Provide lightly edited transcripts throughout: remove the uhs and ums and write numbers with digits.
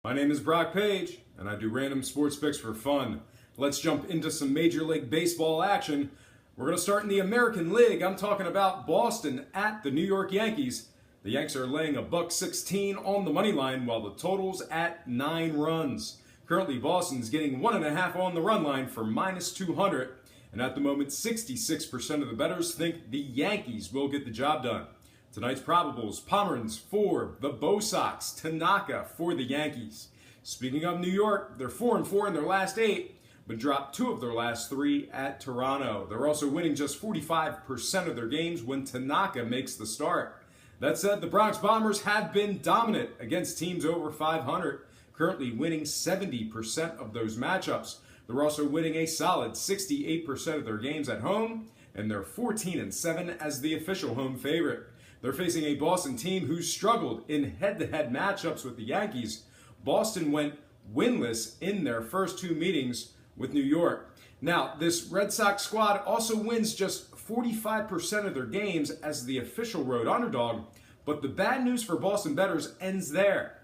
My name is Brock Page, and I do random sports picks for fun. Let's jump into some Major League Baseball action. We're going to start in the American League. I'm talking about Boston at the New York Yankees. The Yanks are laying $1.16 on the money line, while the total's at 9 runs. Currently, Boston's getting 1.5 on the run line for minus 200. And at the moment, 66% of the bettors think the Yankees will get the job done. Tonight's probables: Pomeranz for the Bo Sox, Tanaka for the Yankees. Speaking of New York, they're 4-4 in their last 8, but dropped 2 of their last 3 at Toronto. They're also winning just 45% of their games when Tanaka makes the start. That said, the Bronx Bombers have been dominant against teams over 500, currently winning 70% of those matchups. They're also winning a solid 68% of their games at home, and they're 14-7 as the official home favorite. They're facing a Boston team who struggled in head-to-head matchups with the Yankees. Boston went winless in their first 2 meetings with New York. Now, this Red Sox squad also wins just 45% of their games as the official road underdog, but the bad news for Boston bettors ends there.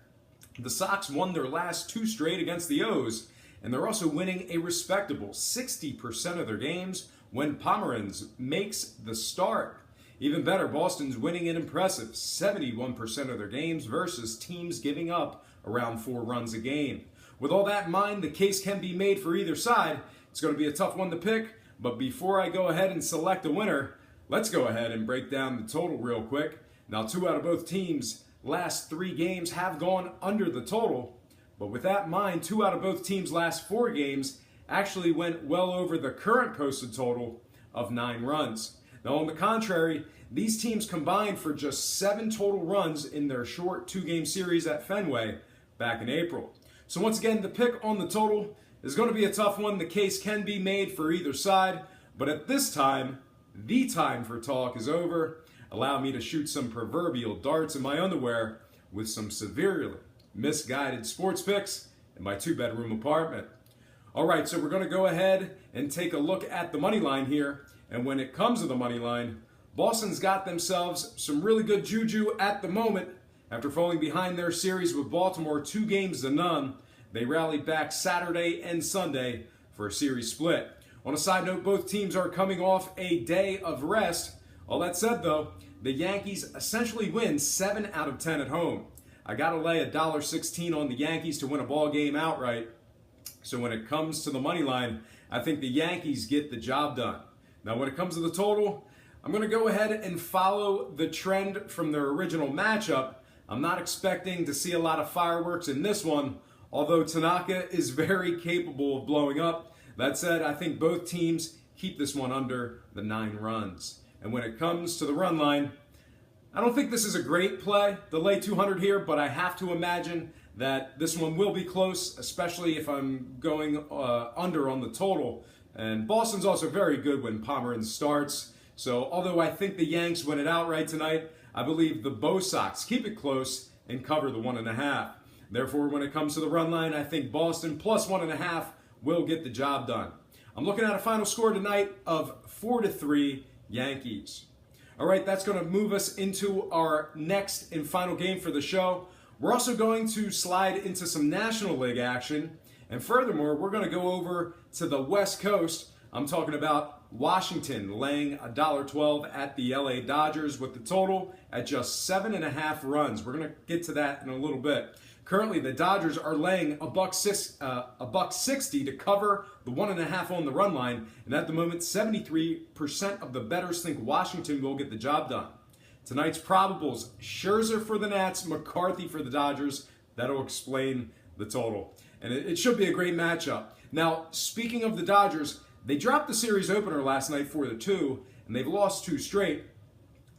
The Sox won their last 2 straight against the O's, and they're also winning a respectable 60% of their games when Pomeranz makes the start. Even better, Boston's winning an impressive 71% of their games versus teams giving up around 4 runs a game. With all that in mind, the case can be made for either side. It's going to be a tough one to pick, but before I go ahead and select a winner, let's go ahead and break down the total real quick. Now, 2 out of both teams' last 3 games have gone under the total, but with that in mind, 2 out of both teams' last 4 games actually went well over the current posted total of 9 runs. Now, on the contrary, these teams combined for just 7 total runs in their short 2-game series at Fenway back in April. So once again, the pick on the total is going to be a tough one. The case can be made for either side, but at this time, the time for talk is over. Allow me to shoot some proverbial darts in my underwear with some severely misguided sports picks in my 2-bedroom apartment. All right, so we're going to go ahead and take a look at the money line here. And when it comes to the money line, Boston's got themselves some really good juju at the moment. After falling behind their series with Baltimore 2-0, they rallied back Saturday and Sunday for a series split. On a side note, both teams are coming off a day of rest. All that said, though, the Yankees essentially win 7 out of 10 at home. I got to lay $1.16 on the Yankees to win a ball game outright. So when it comes to the money line, I think the Yankees get the job done. Now, when it comes to the total, I'm going to go ahead and follow the trend from their original matchup. I'm not expecting to see a lot of fireworks in this one, although Tanaka is very capable of blowing up. That said, I think both teams keep this one under the 9 runs. And when it comes to the run line, I don't think this is a great play, the lay 200 here, but I have to imagine that this one will be close, especially if I'm going under on the total. And Boston's also very good when Pomeranz starts. So although I think the Yanks win it outright tonight, I believe the Bo Sox keep it close and cover the 1.5. Therefore, when it comes to the run line, I think Boston plus 1.5 will get the job done. I'm looking at a final score tonight of 4-3 Yankees. All right, that's going to move us into our next and final game for the show. We're also going to slide into some National League action. And furthermore, we're going to go over to the West Coast. I'm talking about Washington laying $1.12 at the LA Dodgers with the total at just 7.5 runs. We're going to get to that in a little bit. Currently, the Dodgers are laying $1.60 to cover the 1.5 on the run line. And at the moment, 73% of the bettors think Washington will get the job done. Tonight's probables: Scherzer for the Nats, McCarthy for the Dodgers. That'll explain the total. And it should be a great matchup. Now, speaking of the Dodgers, they dropped the series opener last night 4-2, and they've lost 2 straight.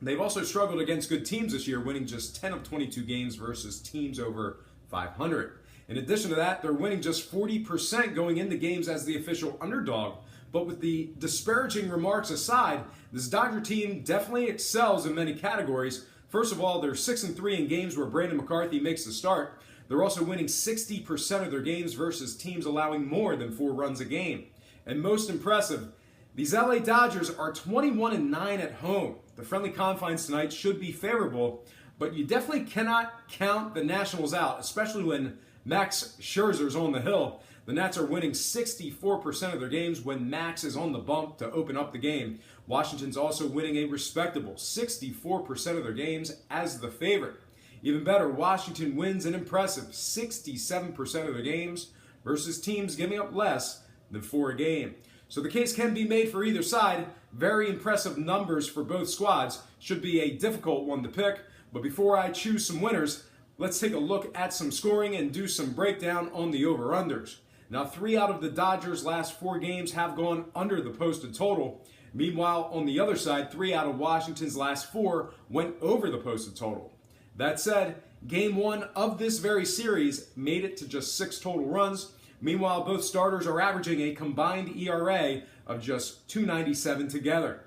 They've also struggled against good teams this year, winning just 10 of 22 games versus teams over 500. In addition to that, they're winning just 40% going into games as the official underdog. But with the disparaging remarks aside, this Dodger team definitely excels in many categories. First of all, they're 6-3 in games where Brandon McCarthy makes the start. They're also winning 60% of their games versus teams allowing more than 4 runs a game. And most impressive, these LA Dodgers are 21-9 at home. The friendly confines tonight should be favorable, but you definitely cannot count the Nationals out, especially when Max Scherzer's on the hill. The Nats are winning 64% of their games when Max is on the bump to open up the game. Washington's also winning a respectable 64% of their games as the favorite. Even better, Washington wins an impressive 67% of their games versus teams giving up less than 4 a game. So the case can be made for either side. Very impressive numbers for both squads. Should be a difficult one to pick. But before I choose some winners, let's take a look at some scoring and do some breakdown on the over-unders. Now, 3 out of the Dodgers' last 4 games have gone under the posted total. Meanwhile, on the other side, 3 out of Washington's last 4 went over the posted total. That said, Game 1 of this very series made it to just 6 total runs. Meanwhile, both starters are averaging a combined ERA of just .297 together.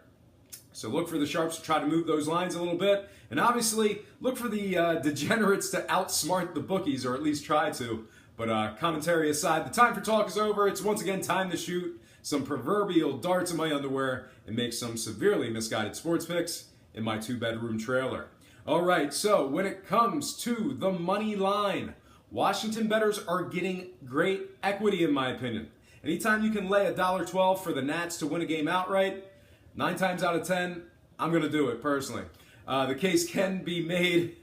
So look for the Sharps to try to move those lines a little bit. And obviously, look for the degenerates to outsmart the bookies, or at least try to. But commentary aside, the time for talk is over. It's once again time to shoot some proverbial darts in my underwear and make some severely misguided sports picks in my 2-bedroom trailer. All right, so when it comes to the money line, Washington bettors are getting great equity, in my opinion. Anytime you can lay $1.12 for the Nats to win a game outright, 9 times out of 10, I'm going to do it personally. The case can be made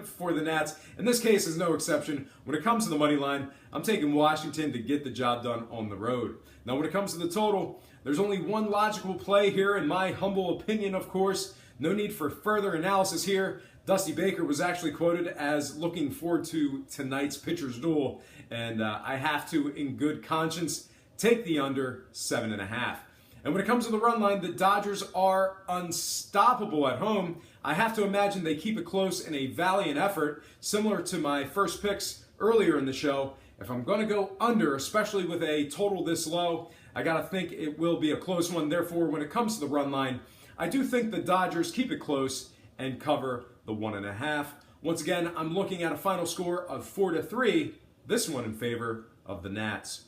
for the Nats, and this case is no exception. When it comes to the money line, I'm taking Washington to get the job done on the road. Now, when it comes to the total, there's only one logical play here, in my humble opinion, of course. No need for further analysis here. Dusty Baker was actually quoted as looking forward to tonight's pitcher's duel, and I have to, in good conscience, take the under 7.5. And when it comes to the run line, the Dodgers are unstoppable at home. I have to imagine they keep it close in a valiant effort, similar to my first picks earlier in the show. If I'm going to go under, especially with a total this low, I got to think it will be a close one. Therefore, when it comes to the run line, I do think the Dodgers keep it close and cover the 1.5. Once again, I'm looking at a final score of 4-3, this one in favor of the Nats.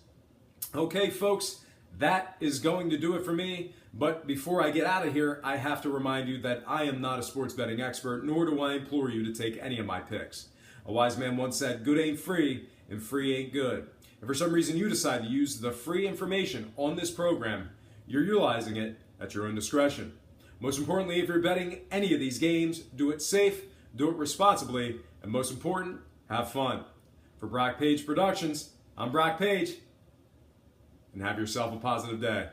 Okay, folks, that is going to do it for me. But before I get out of here, I have to remind you that I am not a sports betting expert, nor do I implore you to take any of my picks. A wise man once said, good ain't free, and free ain't good. If for some reason you decide to use the free information on this program, you're utilizing it at your own discretion. Most importantly, if you're betting any of these games, do it safe, do it responsibly, and most important, have fun. For Brock Page Productions, I'm Brock Page, and have yourself a positive day.